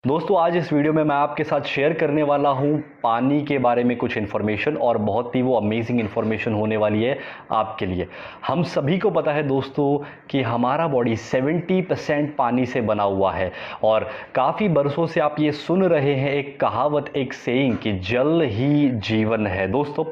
दोस्तों आज इस वीडियो में मैं आपके साथ शेयर करने वाला हूं पानी के बारे में कुछ इन्फॉर्मेशन और बहुत ही वो अमेजिंग इन्फॉर्मेशन होने वाली है आपके लिए। हम सभी को पता है दोस्तों कि हमारा बॉडी 70% पानी से बना हुआ है और काफ़ी बरसों से आप ये सुन रहे हैं एक कहावत, एक सेइंग कि जल ही जीवन है। दोस्तों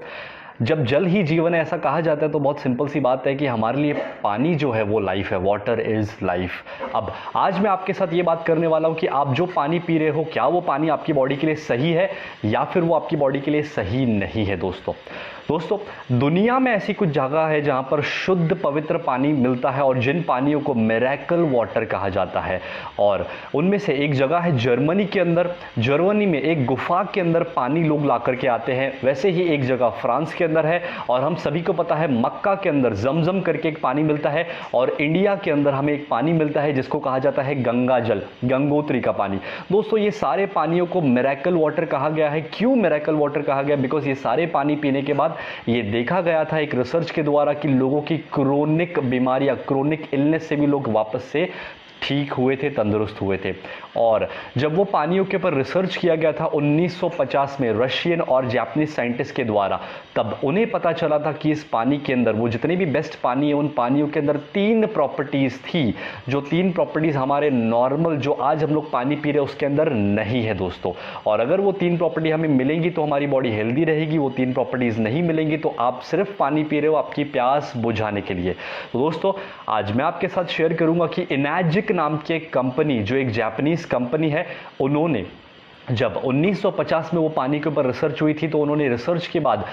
जब जल ही जीवन है ऐसा कहा जाता है तो बहुत सिंपल सी बात है कि हमारे लिए पानी जो है वो लाइफ है। Water is life. अब आज मैं आपके साथ ये बात करने वाला हूँ कि आप जो पानी पी रहे हो क्या वो पानी आपकी बॉडी के लिए सही है या फिर वो आपकी बॉडी के लिए सही नहीं है। दोस्तों दुनिया में ऐसी कुछ जगह है जहाँ पर शुद्ध पवित्र पानी मिलता है और जिन पानियों को मिरेकल वाटर कहा जाता है। और उनमें से एक जगह है जर्मनी के अंदर। जर्मनी में एक गुफा के अंदर पानी लोग ला करके आते हैं। वैसे ही एक जगह फ्रांस के अंदर है और हम सभी को पता है मक्का के अंदर जमजम करके एक पानी मिलता है और इंडिया के अंदर हमें एक पानी मिलता है जिसको कहा जाता है गंगा जल, गंगोत्री का पानी। दोस्तों ये सारे पानियों को मिरेकल वाटर कहा गया है। क्यों मिरेकल वाटर कहा गया? बिकॉज ये सारे पानी पीने के बाद ये देखा गया था एक रिसर्च के द्वारा कि लोगों की क्रोनिक बीमारियां, क्रोनिक इलनेस से भी लोग वापस से ठीक हुए थे, तंदुरुस्त हुए थे। और जब वो पानियों के ऊपर रिसर्च किया गया था 1950 में रशियन और जापानीज साइंटिस्ट के द्वारा, तब उन्हें पता चला था कि इस पानी के अंदर, वो जितने भी बेस्ट पानी है उन पानियों के अंदर 3 प्रॉपर्टीज़ थी, जो 3 प्रॉपर्टीज़ हमारे नॉर्मल जो आज हम लोग पानी पी रहे हैं उसके अंदर नहीं है दोस्तों। और अगर वो 3 प्रॉपर्टी हमें मिलेंगी तो हमारी बॉडी हेल्दी रहेगी। वो 3 प्रॉपर्टीज़ नहीं मिलेंगी तो आप सिर्फ पानी पी रहे हो आपकी प्यास बुझाने के लिए। तो दोस्तों आज मैं आपके साथ शेयर करूंगा कि इनैजिक नाम की एक कंपनी, जो एक जापानीज कंपनी है, उन्होंने जब 1950 में वो पानी के ऊपर रिसर्च हुई थी तो उन्होंने रिसर्च के बाद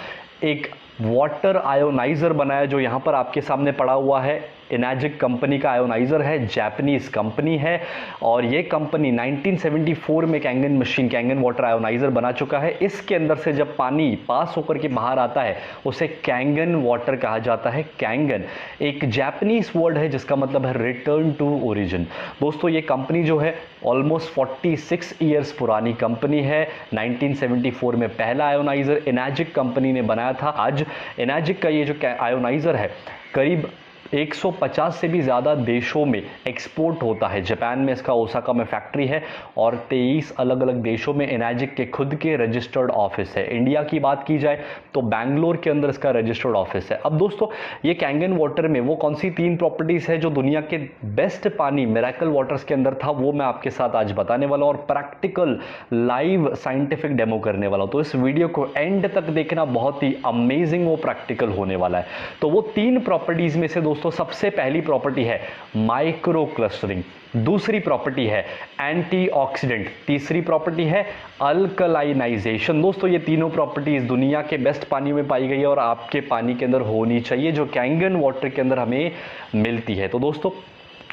एक वाटर आयोनाइजर बनाया जो यहाँ पर आपके सामने पड़ा हुआ है। इनैजिक कंपनी का आयोनाइजर है, जापानीज कंपनी है और ये कंपनी 1974 में Kangen machine, Kangen water ionizer बना चुका है। इसके अंदर से जब पानी पास होकर के बाहर आता है उसे कैंगन वाटर कहा जाता है। कैंगन एक जापानीज वर्ड है जिसका मतलब है रिटर्न टू ओरिजिन। दोस्तों ये कंपनी जो है ऑलमोस्ट 46 ईयर्स पुरानी कंपनी है। 1974 में पहला आयोनाइजर इनैजिक कंपनी ने बनाया था। आज इनैजिक का ये जो आयोनाइजर है करीब 150 से भी ज़्यादा देशों में एक्सपोर्ट होता है। जापान में इसका ओसाका में फैक्ट्री है और 23 अलग अलग देशों में इनैजिक के खुद के रजिस्टर्ड ऑफिस है। इंडिया की बात की जाए तो बैंगलोर के अंदर इसका रजिस्टर्ड ऑफिस है। अब दोस्तों ये कैंगन वाटर में वो कौन सी 3 प्रॉपर्टीज़ है जो दुनिया के बेस्ट पानी मिरेकल वाटर्स के अंदर था, वो मैं आपके साथ आज बताने वाला हूँ और प्रैक्टिकल लाइव साइंटिफिक डेमो करने वाला हूँ। तो इस वीडियो को एंड तक देखना, बहुत ही अमेजिंग वो प्रैक्टिकल होने वाला है। तो वो 3 प्रॉपर्टीज़ में से दोस्तों सबसे पहली प्रॉपर्टी है माइक्रो क्लस्टरिंग, दूसरी प्रॉपर्टी है एंटीऑक्सीडेंट, तीसरी प्रॉपर्टी है अल्कलाइनाइजेशन। दोस्तों ये तीनों प्रॉपर्टीज दुनिया के बेस्ट पानियों में पाई गई है और आपके पानी के अंदर होनी चाहिए, जो कैंगन वाटर के अंदर हमें मिलती है। तो दोस्तों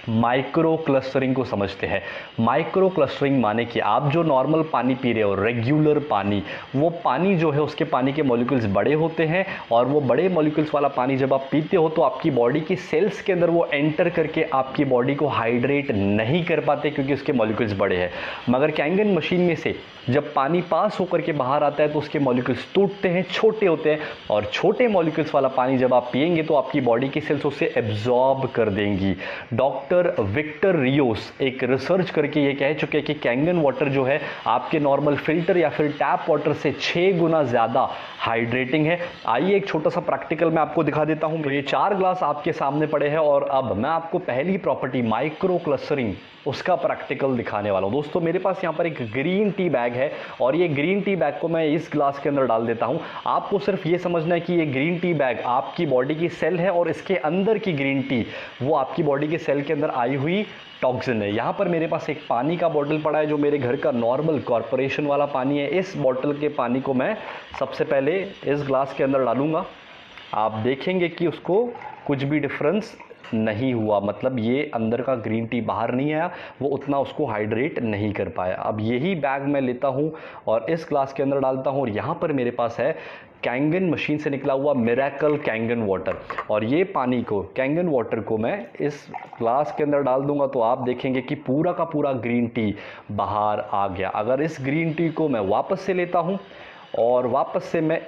माइक्रो क्लस्टरिंग को समझते हैं। माइक्रो क्लस्टरिंग माने कि आप जो नॉर्मल पानी पी रहे हो, रेगुलर पानी, वो पानी जो है उसके पानी के मॉलिक्यूल्स बड़े होते हैं और वो बड़े मॉलिक्यूल्स वाला पानी जब आप पीते हो तो आपकी बॉडी की सेल्स के अंदर वो एंटर करके आपकी बॉडी को हाइड्रेट नहीं कर पाते क्योंकि उसके मॉलिक्यूल्स बड़े हैं। मगर कैंगन मशीन में से जब पानी पास होकर के बाहर आता है तो उसके मॉलिक्यूल्स टूटते हैं, छोटे होते हैं और छोटे मॉलिक्यूल्स वाला पानी जब आप पिएंगे तो आपकी बॉडी की सेल्स उसे एब्जॉर्ब कर देंगी। डॉक्टर विक्टर रियोस एक रिसर्च करके ये कह चुके हैं कि कैंगन वाटर जो है आपके नॉर्मल फिल्टर या फिर टैप वाटर से 6 गुना ज़्यादा हाइड्रेटिंग है। आइए एक छोटा सा प्रैक्टिकल मैं आपको दिखा देता हूं। तो ये 4 ग्लास आपके सामने पड़े हैं और अब मैं आपको पहली प्रॉपर्टी माइक्रो क्लस्टरिंग उसका प्रैक्टिकल दिखाने वाला हूं। दोस्तों मेरे पास यहाँ पर एक ग्रीन टी बैग है और ये ग्रीन टी बैग को मैं इस ग्लास के अंदर डाल देता हूं। आपको सिर्फ ये समझना है कि ये ग्रीन टी बैग आपकी बॉडी की सेल है और इसके अंदर की ग्रीन टी वो आपकी बॉडी के सेल के अंदर आई हुई टॉक्सिन है। यहाँ पर मेरे पास एक पानी का बॉटल पड़ा है जो मेरे घर का नॉर्मल कॉर्पोरेशन वाला पानी है। इस बॉटल के पानी को मैं सबसे पहले इस ग्लास के अंदर डालूंगा। आप देखेंगे कि उसको कुछ भी डिफरेंस नहीं हुआ, मतलब ये अंदर का ग्रीन टी बाहर नहीं आया, वो उतना उसको हाइड्रेट नहीं कर पाया। अब यही बैग मैं लेता हूँ और इस ग्लास के अंदर डालता हूँ और यहाँ पर मेरे पास है कैंगन मशीन से निकला हुआ मिरेकल कैंगन वाटर और ये पानी को, कैंगन वाटर को मैं इस ग्लास के अंदर डाल दूंगा तो आप देखेंगे कि पूरा का पूरा ग्रीन टी बाहर आ गया। अगर इस ग्रीन टी को मैं वापस से लेता हूँ और वापस से मैं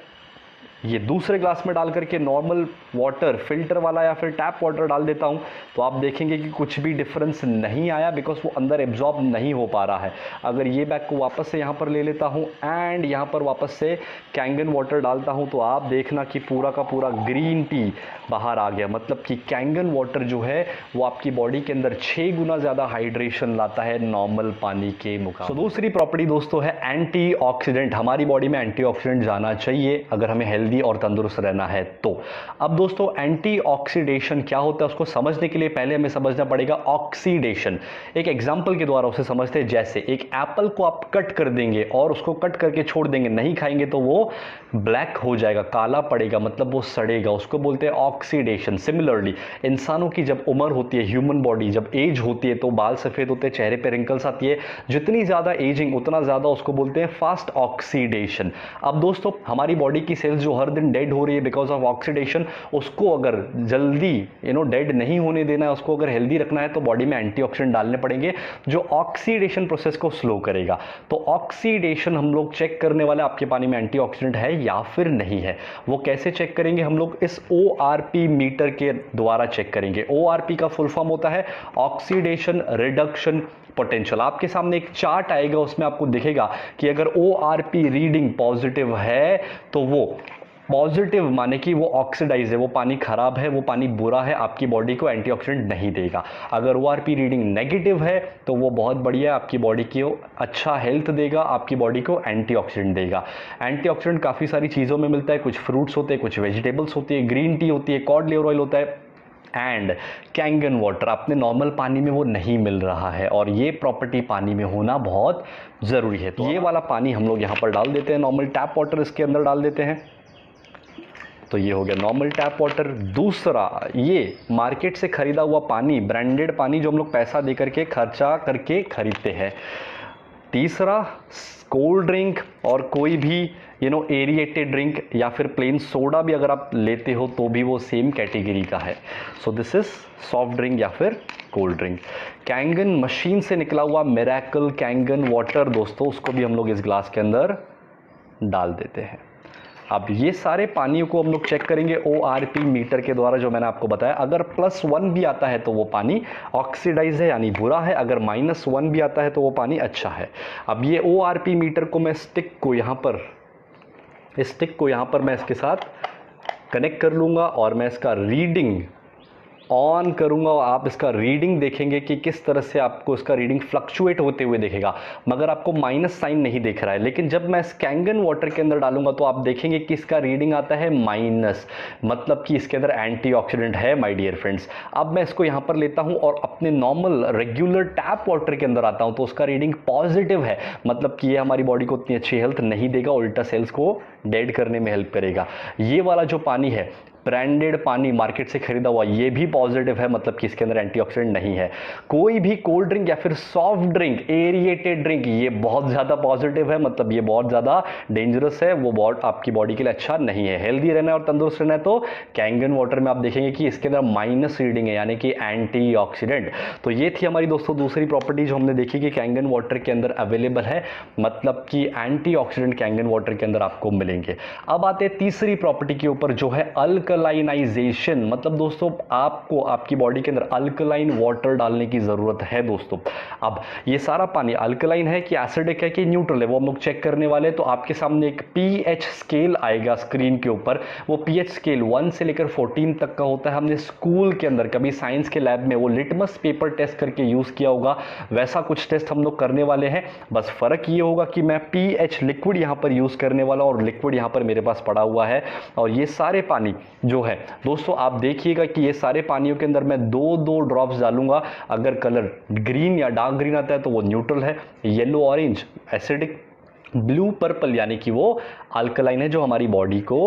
ये दूसरे ग्लास में डाल करके नॉर्मल वाटर, फिल्टर वाला या फिर टैप वाटर डाल देता हूँ, तो आप देखेंगे कि कुछ भी डिफरेंस नहीं आया, बिकॉज वो अंदर एब्जॉर्ब नहीं हो पा रहा है। अगर ये बैग को वापस से यहाँ पर ले लेता हूँ एंड यहाँ पर वापस से कैंगन वाटर डालता हूँ, तो आप देखना कि पूरा का पूरा ग्रीन टी बाहर आ गया। मतलब कि कैंगन वाटर जो है वो आपकी बॉडी के अंदर 6 गुना ज़्यादा हाइड्रेशन लाता है नॉर्मल पानी के मुकाबले। दूसरी प्रॉपर्टी दोस्तों है एंटीऑक्सीडेंट। हमारी बॉडी में एंटीऑक्सीडेंट जाना चाहिए अगर हमें हेल्दी और तंदुरुस्त रहना है तो। अब दोस्तों एंटीऑक्सीडेशन क्या होता है उसको समझने के लिए पहले हमें समझना पड़ेगा ऑक्सीडेशन। एक एग्जांपल के द्वारा उसे समझते हैं। जैसे एक एप्पल को आप कट कर देंगे और उसको कट करके छोड़ देंगे, नहीं खाएंगे, तो वो ब्लैक हो जाएगा, काला पड़ेगा, मतलब वो सड़ेगा, उसको बोलते हैं ऑक्सीडेशन। सिमिलरली इंसानों की जब उम्र होती है, ह्यूमन बॉडी जब एज होती है, तो बाल सफ़ेद होते हैं, चेहरे पे रिंकल्स आती है। जितनी ज़्यादा एजिंग उतना ज़्यादा उसको बोलते हैं फास्ट ऑक्सीडेशन। अब दोस्तों हमारी बॉडी की सेल्स जो हर दिन डेड हो रही है बिकॉज ऑफ ऑक्सीडेशन, उसको अगर जल्दी डेड नहीं होने देना है, उसको अगर हेल्दी रखना है, तो बॉडी में एंटीऑक्सीडेंट डालने पड़ेंगे जो ऑक्सीडेशन प्रोसेस को स्लो करेगा। तो ऑक्सीडेशन हम लोग चेक करने वाले आपके पानी में एंटीऑक्सीडेंट है या फिर नहीं है। वो कैसे चेक करेंगे? हम लोग इस ORP मीटर के द्वारा चेक करेंगे। ORP का फुल फॉर्म होता है ऑक्सीडेशन रिडक्शन पोटेंशियल। आपके सामने एक चार्ट आएगा, उसमें आपको दिखेगा कि अगर ORP रीडिंग पॉजिटिव है तो वो पॉजिटिव माने कि वो ऑक्सीडाइज है, वो पानी खराब है, वो पानी बुरा है, आपकी बॉडी को एंटीऑक्सीडेंट नहीं देगा। अगर ORP रीडिंग नेगेटिव है तो वो बहुत बढ़िया है, आपकी बॉडी की अच्छा हेल्थ देगा, आपकी बॉडी को एंटीऑक्सीडेंट देगा। एंटीऑक्सीडेंट काफ़ी सारी चीज़ों में मिलता है, कुछ फ्रूट्स होते हैं, कुछ वेजिटेबल्स होती है, ग्रीन टी होती है, कॉड लिवर ऑयल होता है एंड कैंगन वाटर। अपने नॉर्मल पानी में वो नहीं मिल रहा है और ये प्रॉपर्टी पानी में होना बहुत ज़रूरी है। तो ये वाला पानी हम लोग यहाँ पर डाल देते हैं, नॉर्मल टैप वाटर इसके अंदर डाल देते हैं। तो ये हो गया नॉर्मल टैप वाटर। दूसरा, ये मार्केट से खरीदा हुआ पानी, ब्रांडेड पानी जो हम लोग पैसा दे करके खर्चा करके खरीदते हैं। तीसरा, कोल्ड ड्रिंक और कोई भी एरिएटेड ड्रिंक या फिर प्लेन सोडा भी अगर आप लेते हो तो भी वो सेम कैटेगरी का है। So this is soft drink या फिर कोल्ड ड्रिंक। कैंगन मशीन से निकला हुआ मिरेकल कैंगन वाटर दोस्तों, उसको भी हम लोग इस ग्लास के अंदर डाल देते हैं। अब ये सारे पानियों को हम लोग चेक करेंगे ORP मीटर के द्वारा, जो मैंने आपको बताया। अगर +1 भी आता है तो वो पानी ऑक्सीडाइज है यानी बुरा है, अगर -1 भी आता है तो वो पानी अच्छा है। अब ये ORP मीटर को मैं स्टिक को यहाँ पर मैं इसके साथ कनेक्ट कर लूँगा और मैं इसका रीडिंग ऑन करूंगा और आप इसका रीडिंग देखेंगे कि किस तरह से आपको इसका रीडिंग फ्लक्चुएट होते हुए दिखेगा, मगर आपको माइनस साइन नहीं दिख रहा है। लेकिन जब मैं इस कैंगन वाटर के अंदर डालूंगा तो आप देखेंगे कि इसका रीडिंग आता है माइनस, मतलब कि इसके अंदर एंटीऑक्सीडेंट है माय डियर फ्रेंड्स। अब मैं इसको यहाँ पर लेता हूँ और अपने नॉर्मल रेगुलर टैप वाटर के अंदर आता हूँ तो उसका रीडिंग पॉजिटिव है, मतलब कि ये हमारी बॉडी को उतनी अच्छी हेल्थ नहीं देगा, उल्टा सेल्स को डेड करने में हेल्प करेगा। ये वाला जो पानी है, ब्रांडेड पानी मार्केट से खरीदा हुआ, ये भी पॉजिटिव है, मतलब कि इसके अंदर एंटीऑक्सीडेंट नहीं है। कोई भी कोल्ड ड्रिंक या फिर सॉफ्ट ड्रिंक, एरिएटेड ड्रिंक, ये बहुत ज़्यादा पॉजिटिव है, मतलब ये बहुत ज़्यादा डेंजरस है, वो बहुत आपकी बॉडी के लिए अच्छा नहीं है। हेल्दी रहना है और तंदुरुस्त रहना है तो कैंगन वाटर में आप देखेंगे कि इसके अंदर माइनस रीडिंग है, यानी कि एंटीऑक्सीडेंट। तो ये थी हमारी दोस्तों दूसरी प्रॉपर्टी जो हमने देखी कि कैंगन वाटर के अंदर अवेलेबल है, मतलब कि एंटीऑक्सीडेंट कैंगन वाटर के अंदर आपको मिलेंगे। अब आते हैं तीसरी प्रॉपर्टी के ऊपर जो है अल्कलाइनाइजेशन। मतलब दोस्तों आपको आपकी बॉडी के अंदर अल्कलाइन वाटर डालने की जरूरत है दोस्तों। अब ये सारा पानी अल्कलाइन है कि एसिडिक है कि न्यूट्रल है, वो हम लोग चेक करने वाले हैं। तो आपके सामने एक pH स्केल आएगा स्क्रीन के ऊपर, वो pH स्केल 1 से लेकर 14 तक का होता है। हमने स्कूल के अंदर कभी साइंस के लैब में वो लिटमस पेपर टेस्ट करके यूज किया होगा, वैसा कुछ टेस्ट हम लोग करने वाले हैं। बस फर्क ये होगा कि मैं pH लिक्विड यहां पर यूज करने वाला और लिक्विड यहां पर मेरे पास पड़ा हुआ है। और ये सारे पानी जो है दोस्तों आप देखिएगा कि ये सारे पानियों के अंदर मैं 2-2 ड्रॉप्स डालूंगा। अगर कलर ग्रीन या डार्क ग्रीन आता है तो वो न्यूट्रल है, yellow orange acidic, blue purple यानी कि वो अल्कलाइन है जो हमारी बॉडी को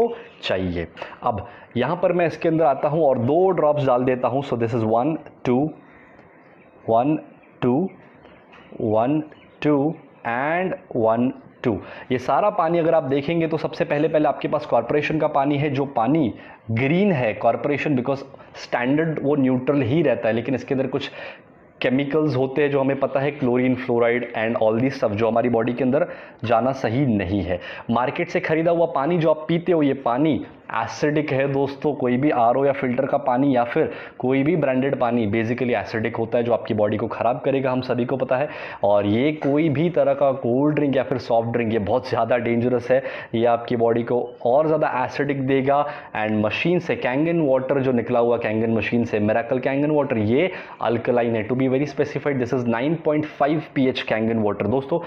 चाहिए। अब यहां पर मैं इसके अंदर आता हूं और 2 ड्रॉप्स डाल देता हूं। So this is 1 2 1 2 1 2 and 1 2। ये सारा पानी अगर आप देखेंगे तो सबसे पहले आपके पास कॉर्पोरेशन का पानी है, जो पानी ग्रीन है। कॉर्पोरेशन बिकॉज स्टैंडर्ड वो न्यूट्रल ही रहता है, लेकिन इसके अंदर कुछ केमिकल्स होते हैं जो हमें पता है, chlorine, fluoride and all this सब, जो हमारी बॉडी के अंदर जाना सही नहीं है। मार्केट से खरीदा हुआ पानी जो आप पीते हो, ये पानी एसिडिक है दोस्तों। कोई भी आरओ या फिल्टर का पानी या फिर कोई भी ब्रांडेड पानी बेसिकली एसिडिक होता है, जो आपकी बॉडी को ख़राब करेगा, हम सभी को पता है। और ये कोई भी तरह का कोल्ड ड्रिंक या फिर सॉफ्ट ड्रिंक, ये बहुत ज़्यादा डेंजरस है। ये आपकी बॉडी को और ज़्यादा एसिडिक देगा। एंड मशीन से कैंगन वाटर जो निकला हुआ, कैंगन मशीन से मिरेकल कैंगन वाटर, ये अल्कलाइन है। To be very specified, this is 9.5 pH Kangen water. दोस्तों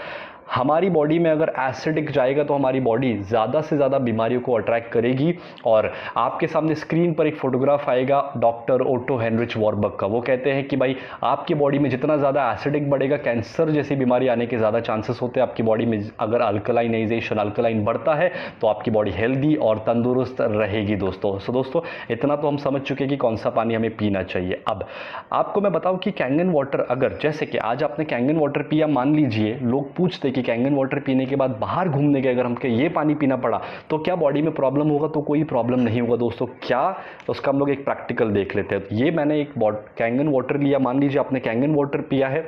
हमारी बॉडी में अगर एसिडिक जाएगा तो हमारी बॉडी ज़्यादा से ज़्यादा बीमारियों को अट्रैक्ट करेगी। और आपके सामने स्क्रीन पर एक फोटोग्राफ आएगा डॉक्टर ओटो हेनरिच वॉरबर्ग का। वो कहते हैं कि भाई आपकी बॉडी में जितना ज़्यादा एसिडिक बढ़ेगा, कैंसर जैसी बीमारी आने के ज़्यादा चांसेस होते हैं। आपकी बॉडी में अगर अल्कलाइनाइजेशन, अल्कलाइन बढ़ता है तो आपकी बॉडी हेल्दी और तंदुरुस्त रहेगी दोस्तों। सो दोस्तों इतना तो हम समझ चुके हैं कि कौन सा पानी हमें पीना चाहिए। अब आपको मैं बताऊं कि कैंगन वाटर, अगर जैसे कि आज आपने कैंगन वाटर पिया, मान लीजिए लोग पूछते कि कैंगन वाटर पीने के बाद बाहर घूमने गए, अगर हमको ये पानी पीना पड़ा तो क्या बॉडी में प्रॉब्लम होगा? तो कोई प्रॉब्लम नहीं होगा दोस्तों। क्या? उसका हम लोग एक प्रैक्टिकल देख लेते हैं। ये मैंने एक कैंगन वाटर लिया, मान लीजिए आपने कैंगन वाटर पिया है,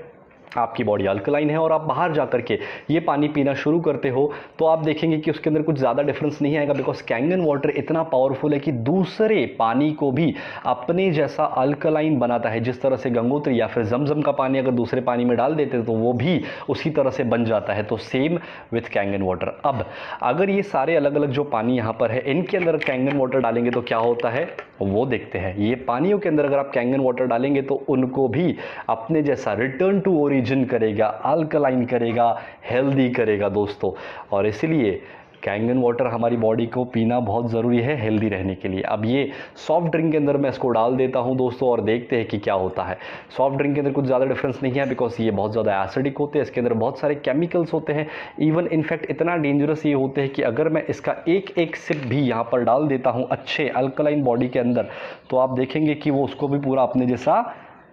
आपकी बॉडी अल्कलाइन है और आप बाहर जाकर के ये पानी पीना शुरू करते हो तो आप देखेंगे कि उसके अंदर कुछ ज़्यादा डिफरेंस नहीं आएगा, बिकॉज कैंगन वाटर इतना पावरफुल है कि दूसरे पानी को भी अपने जैसा अल्कलाइन बनाता है। जिस तरह से गंगोत्री या फिर जमजम का पानी अगर दूसरे पानी में डाल देते तो वो भी उसी तरह से बन जाता है। तो सेम विथ कैंगन वाटर। अब अगर ये सारे अलग अलग जो पानी यहाँ पर है, इनके अंदर कैंगन वाटर डालेंगे तो क्या होता है वो देखते हैं। ये पानियों के अंदर अगर आप कैंगन वाटर डालेंगे तो उनको भी अपने जैसा रिटर्न टू ओरिजिन करेगा, अल्कलाइन करेगा, हेल्दी करेगा दोस्तों। और इसलिए कैंगन वाटर हमारी बॉडी को पीना बहुत ज़रूरी है हेल्दी रहने के लिए। अब ये सॉफ्ट ड्रिंक के अंदर मैं इसको डाल देता हूं दोस्तों और देखते हैं कि क्या होता है। सॉफ्ट ड्रिंक के अंदर कुछ ज़्यादा डिफरेंस नहीं है, बिकॉज ये बहुत ज़्यादा एसिडिक होते हैं, इसके अंदर बहुत सारे केमिकल्स होते हैं। इवन इनफैक्ट इतना डेंजरस ये होते हैं कि अगर मैं इसका एक एक सिप भी यहाँ पर डाल देता हूँ अच्छे अल्कलाइन बॉडी के अंदर, तो आप देखेंगे कि वो उसको भी पूरा अपने जैसा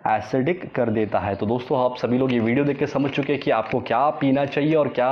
एसिडिक कर देता है। तो दोस्तों आप सभी लोग ये वीडियो देख के समझ चुके हैं कि आपको क्या पीना चाहिए और क्या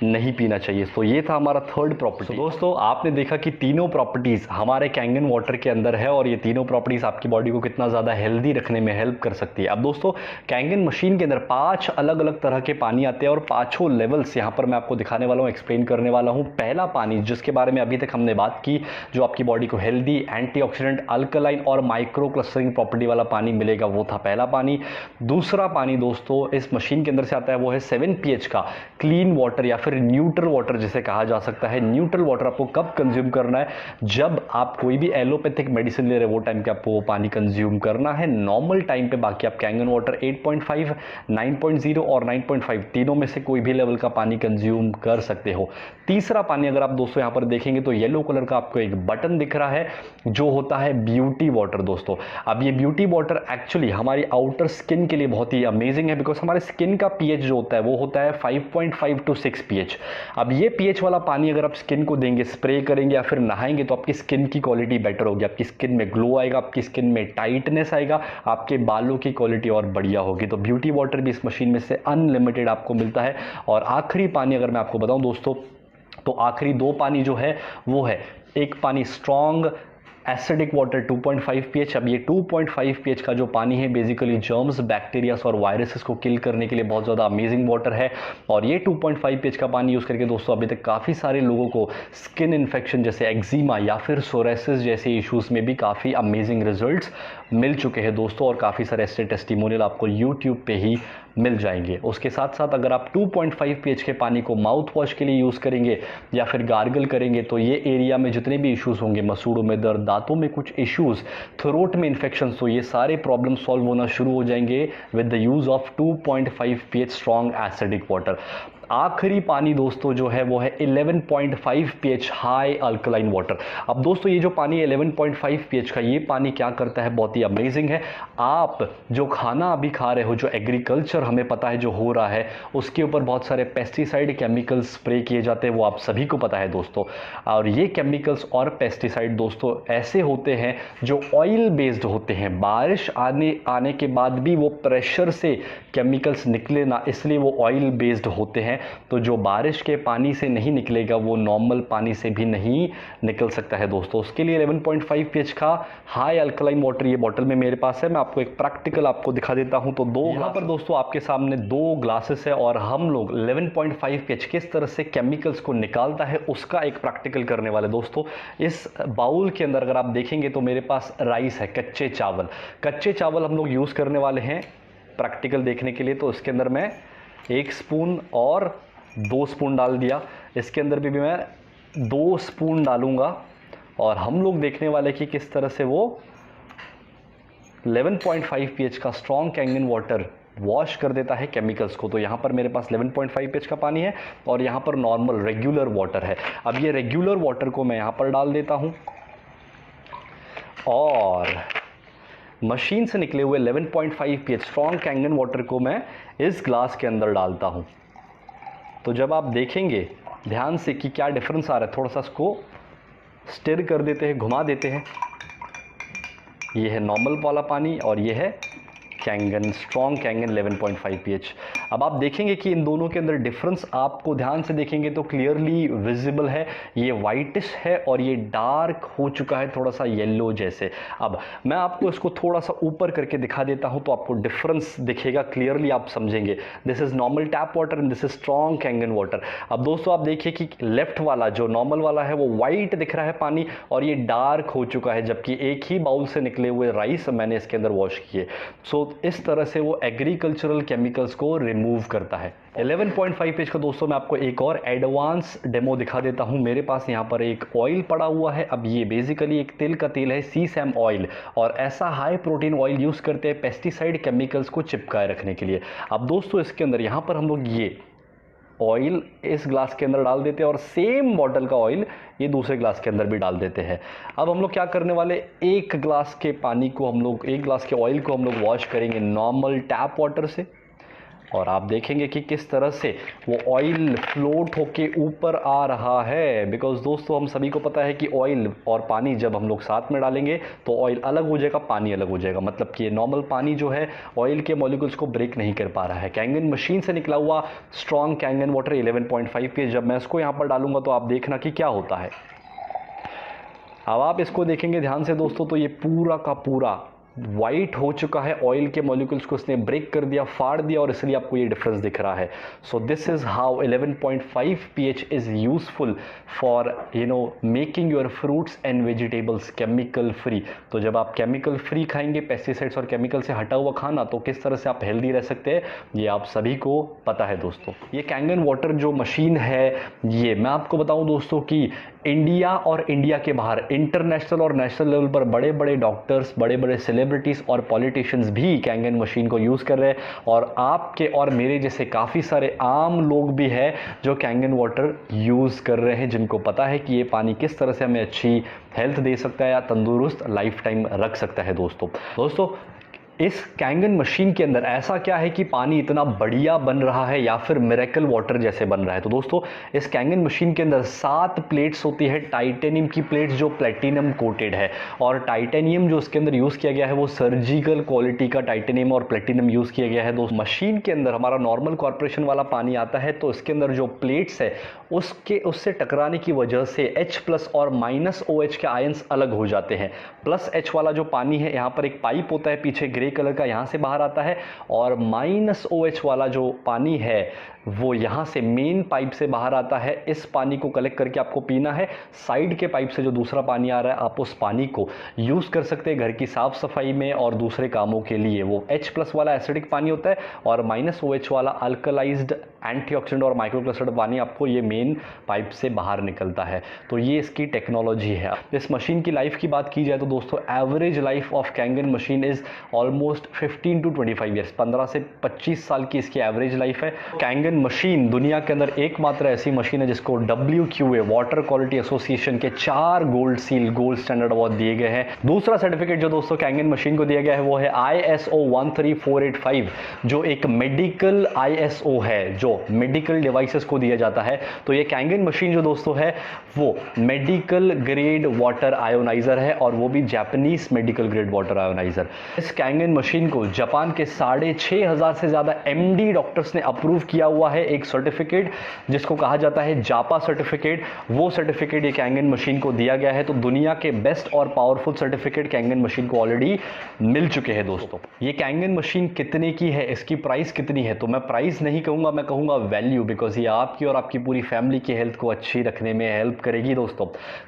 नहीं पीना चाहिए। तो ये था हमारा थर्ड प्रॉपर्टी। दोस्तों आपने देखा कि तीनों प्रॉपर्टीज़ हमारे कैंगन वाटर के अंदर है और ये तीनों प्रॉपर्टीज़ आपकी बॉडी को कितना ज़्यादा हेल्दी रखने में हेल्प कर सकती है। अब दोस्तों कैंगन मशीन के अंदर 5 अलग अलग तरह के पानी आते हैं और 5 लेवल्स यहाँ पर मैं आपको दिखाने वाला हूँ, एक्सप्लेन करने वाला हूँ। पहला पानी जिसके बारे में अभी तक हमने बात की, जो आपकी बॉडी को हेल्दी, एंटीऑक्सीडेंट, अल्कलाइन और माइक्रो क्लस्टरिंग प्रॉपर्टी वाला पानी मिलेगा, वो था पहला पानी। दूसरा पानी दोस्तों इस मशीन के अंदर से आता है, वो है 7 pH का क्लीन वाटर या फिर न्यूट्रल वाटर जिसे कहा जा सकता है। न्यूट्रल वाटर आपको कब कंज्यूम करना है? जब आप कोई भी एलोपैथिक मेडिसिन ले रहे हो वो टाइम पे आपको वो पानी कंज्यूम करना है। नॉर्मल टाइम पे बाकी आप कैंगन वाटर 8.5, 9.0 और 9.5 तीनों में से कोई भी लेवल का पानी कंज्यूम कर सकते हो। तीसरा पानी अगर आप दोस्तों यहां पर देखेंगे तो येलो कलर का आपको एक बटन दिख रहा है जो होता है ब्यूटी वाटर दोस्तों। अब ये ब्यूटी वाटर एक्चुअली हमारी आउटर स्किन के लिए बहुत ही अमेजिंग है, बिकॉज हमारे स्किन का पीएच जो होता है वो होता है 5.5 to 6 pH। अब ये पीएच वाला पानी अगर आप स्किन को देंगे, स्प्रे करेंगे या फिर नहाएंगे तो आपकी स्किन की क्वालिटी बेटर होगी, आपकी स्किन में ग्लो आएगा, आपकी स्किन में टाइटनेस आएगा, आपके बालों की क्वालिटी और बढ़िया होगी। तो ब्यूटी वाटर भी इस मशीन में से अनलिमिटेड आपको मिलता है। और आखिरी पानी अगर मैं आपको बताऊं दोस्तों, तो आखिरी 2 पानी जो है वो है, एक पानी स्ट्रॉन्ग एसिडिक वाटर 2.5 pH। अब ये 2.5 pH का जो पानी है बेसिकली जर्म्स, बैक्टीरियास और वायरसेस को किल करने के लिए बहुत ज़्यादा अमेजिंग वाटर है। और ये 2.5 pH का पानी यूज़ करके दोस्तों अभी तक काफ़ी सारे लोगों को स्किन इन्फेक्शन जैसे एक्जिमा या फिर सोरेसिस जैसे इश्यूज़ में भी काफ़ी अमेजिंग रिजल्ट्स मिल चुके हैं दोस्तों। और काफ़ी सारे ऐसे टेस्टिमोनियल आपको यूट्यूब पे ही मिल जाएंगे। उसके साथ साथ अगर आप 2.5 pH के पानी को माउथ वॉश के लिए यूज़ करेंगे या फिर गार्गल करेंगे तो ये एरिया में जितने भी इश्यूज़ होंगे, मसूड़ों में दर्द, दांतों में कुछ इश्यूज़, थ्रोट में इन्फेक्शन, तो ये सारे प्रॉब्लम सॉल्व होना शुरू हो जाएंगे with the use of 2.5 pH strong acidic water. आखिरी पानी दोस्तों जो है वो है 11.5 pH हाई अल्कलाइन वाटर। अब दोस्तों ये जो पानी 11.5 pH का ये पानी क्या करता है, बहुत ही अमेजिंग है। आप जो खाना अभी खा रहे हो, जो एग्रीकल्चर हमें पता है जो हो रहा है, उसके ऊपर बहुत सारे पेस्टिसाइड केमिकल्स स्प्रे किए जाते हैं, वो आप सभी को पता है दोस्तों। और ये केमिकल्स और पेस्टिसाइड दोस्तों ऐसे होते हैं जो ऑयल बेस्ड होते हैं। बारिश आने के बाद भी वो प्रेशर से केमिकल्स निकले ना, इसलिए वो ऑयल बेस्ड होते हैं। तो जो बारिश के पानी से नहीं निकलेगा वो नॉर्मल पानी से भी नहीं निकल सकता है दोस्तों। उसके लिए 11.5 pH का हाई अल्कलाइन वाटर ये बॉटल में मेरे पास है। मैं आपको एक प्रैक्टिकल आपको दिखा देता हूं। तो यहाँ पर दोस्तों आपके सामने 2 ग्लासेस है और हम लोग 11.5 pH किस तरह से केमिकल्स को निकालता है उसका एक प्रैक्टिकल करने वाले दोस्तों। इस बाउल के अंदर अगर आप देखेंगे तो मेरे पास राइस है, कच्चे चावल। कच्चे चावल हम लोग यूज़ करने वाले हैं प्रैक्टिकल देखने के लिए। तो इसके अंदर मैं 1 स्पून और 2 स्पून डाल दिया। इसके अंदर भी मैं 2 स्पून डालूंगा और हम लोग देखने वाले कि किस तरह से वो 11.5 pH का स्ट्रॉन्ग कैंगन वाटर वॉश कर देता है केमिकल्स को। तो यहाँ पर मेरे पास 11.5 pH का पानी है और यहाँ पर नॉर्मल रेगुलर वाटर है। अब ये रेगुलर वाटर को मैं यहाँ पर डाल देता हूँ और मशीन से निकले हुए 11.5 pH स्ट्रॉन्ग कैंगन वाटर को मैं इस ग्लास के अंदर डालता हूँ। तो जब आप देखेंगे ध्यान से कि क्या डिफरेंस आ रहा है, थोड़ा सा इसको स्टिर कर देते हैं, घुमा देते हैं। ये है नॉर्मल वाला पानी और ये है कैंगन, स्ट्रॉन्ग कैंगन 11.5 pH। अब आप देखेंगे कि इन दोनों के अंदर डिफरेंस आपको ध्यान से देखेंगे तो क्लियरली विजिबल है। ये वाइटिश है और ये डार्क हो चुका है, थोड़ा सा येलो जैसे। अब मैं आपको इसको थोड़ा सा ऊपर करके दिखा देता हूं तो आपको डिफरेंस दिखेगा, क्लियरली आप समझेंगे। This is normal tap water and this is strong Kangen water. अब दोस्तों आप देखिए कि लेफ्ट वाला जो नॉर्मल वाला है वो वाइट दिख रहा है पानी और ये डार्क हो चुका है, जबकि एक ही बाउल से निकले हुए राइस मैंने इसके अंदर वॉश किए। सो इस तरह से वो एग्रीकल्चरल केमिकल्स को रिमूव करता है। 11.5 pH का दोस्तों मैं आपको एक और एडवांस डेमो दिखा देता हूं। मेरे पास यहाँ पर एक ऑयल पड़ा हुआ है। अब ये बेसिकली एक तिल का तेल है, सीसैम ऑयल, और ऐसा हाई प्रोटीन ऑयल यूज़ करते हैं पेस्टिसाइड केमिकल्स को चिपकाए रखने के लिए। अब दोस्तों इसके अंदर यहाँ पर हम लोग ये ऑयल इस ग्लास के अंदर डाल देते हैं और सेम बॉटल का ऑयल ये दूसरे ग्लास के अंदर भी डाल देते हैं। अब हम लोग क्या करने वाले, एक ग्लास के पानी को हम लोग, एक ग्लास के ऑयल को हम लोग वॉश करेंगे नॉर्मल टैप वाटर से और आप देखेंगे कि किस तरह से वो ऑयल फ्लोट होके ऊपर आ रहा है। बिकॉज दोस्तों हम सभी को पता है कि ऑयल और पानी जब हम लोग साथ में डालेंगे तो ऑयल अलग हो जाएगा, पानी अलग हो जाएगा। मतलब कि ये नॉर्मल पानी जो है ऑयल के मॉलिक्यूल्स को ब्रेक नहीं कर पा रहा है। कैंगन मशीन से निकला हुआ स्ट्रॉन्ग कैंगन वाटर 11.5 pH, जब मैं इसको यहाँ पर डालूंगा तो आप देखना कि क्या होता है। अब आप इसको देखेंगे ध्यान से दोस्तों तो ये पूरा का पूरा वाइट हो चुका है, ऑयल के मॉलिक्यूल्स को इसने ब्रेक कर दिया, फाड़ दिया, और इसलिए आपको ये डिफरेंस दिख रहा है। So this is how 11.5 pH is useful for making your fruits and vegetables chemical free. तो जब आप केमिकल फ्री खाएंगे, पेस्टिसाइड्स और केमिकल से हटा हुआ खाना, तो किस तरह से आप हेल्दी रह सकते हैं ये आप सभी को पता है दोस्तों। ये कैंगन वाटर जो मशीन है, ये मैं आपको बताऊं दोस्तों कि इंडिया और इंडिया के बाहर इंटरनेशनल और नेशनल लेवल पर बड़े बड़े डॉक्टर्स, बड़े बड़े सेलिब्रिटीज़ और पॉलिटिशियंस भी कैंगन मशीन को यूज़ कर रहे हैं, और आपके और मेरे जैसे काफ़ी सारे आम लोग भी हैं जो कैंगन वाटर यूज़ कर रहे हैं, जिनको पता है कि ये पानी किस तरह से हमें अच्छी हेल्थ दे सकता है या तंदुरुस्त लाइफ टाइम रख सकता है दोस्तों। इस कैंगन मशीन के अंदर ऐसा क्या है कि पानी इतना बढ़िया बन रहा है या फिर मिरेकल वाटर जैसे बन रहा है? तो दोस्तों इस कैंगन मशीन के अंदर 7 प्लेट्स होती है, टाइटेनियम की प्लेट्स जो प्लेटिनम कोटेड है, और टाइटेनियम जो इसके अंदर यूज़ किया गया है वो सर्जिकल क्वालिटी का टाइटेनियम और प्लेटिनम यूज़ किया गया है। दोस्तों मशीन के अंदर हमारा नॉर्मल कॉर्पोरेशन वाला पानी आता है, तो इसके अंदर जो प्लेट्स है उससे टकराने की वजह से H+ और -OH के आयंस अलग हो जाते हैं। +H वाला जो पानी है, यहाँ पर एक पाइप होता है पीछे ग्रे कलर का, यहां से बाहर आता है, और -OH वाला जो पानी है वो यहां से मेन पाइप से बाहर आता है। इस पानी को कलेक्ट करके आपको पीना है। साइड के पाइप से जो दूसरा पानी आ रहा है, आप उस पानी को यूज कर सकते हैं घर की साफ सफाई में और दूसरे कामों के लिए। वो H+ वाला एसिडिक पानी होता है और -OH वाला अल्कलाइज्ड एंटीऑक्सीडेंट और माइक्रोक्लस्टर्ड पानी आपको ये मेन पाइप से बाहर निकलता है। तो ये इसकी टेक्नोलॉजी है। इस मशीन की लाइफ की बात की जाए तो दोस्तों average life of Kangen machine is almost 15 to 25 years, 15 से 25 साल की इसकी एवरेज लाइफ है। कैंगन मशीन दुनिया के अंदर एकमात्र ऐसी मशीन है जिसको WQA वाटर क्वालिटी एसोसिएशन के 4 गोल्ड स्टैंडर्ड अवार्ड दिए गए हैं। दूसरा सर्टिफिकेट जो दोस्तों कैंगन मशीन को दिया गया है वो है ISO 13485, जो एक मेडिकल ISO है, जो मेडिकल डिवाइसेस को दिया जाता है। तो ये कैंगन मशीन जो दोस्तों है वो मेडिकल ग्रेड वाटर आयोनाइजर है, और वो भी Japanese medical grade water ionizer. इस कैंगन कैंगन मशीन को जापान के 6,500 से ज़्यादा MD डॉक्टर्स ने अप्रूव किया हुआ है, एक सर्टिफिकेट जिसको कहा जाता है जापा सर्टिफिकेट। वो सर्टिफिकेट ये कैंगन मशीन को दिया गया है। तो दुनिया के बेस्ट और पावरफुल सर्टिफिकेट कैंगन मशीन को ऑलरेडी मिल चुके हैं दोस्तों। ये कैंगन मशीन कितने की है, इसकी प्राइस कितनी है, तो मैं प्राइस नहीं कहूँगा, मैं कहूँगा वैल्यू, बिकॉज ये आपकी और आपकी पूरी फैमिली की हेल्थ को अच्छी रखने में हेल्प करेगी दोस्तों।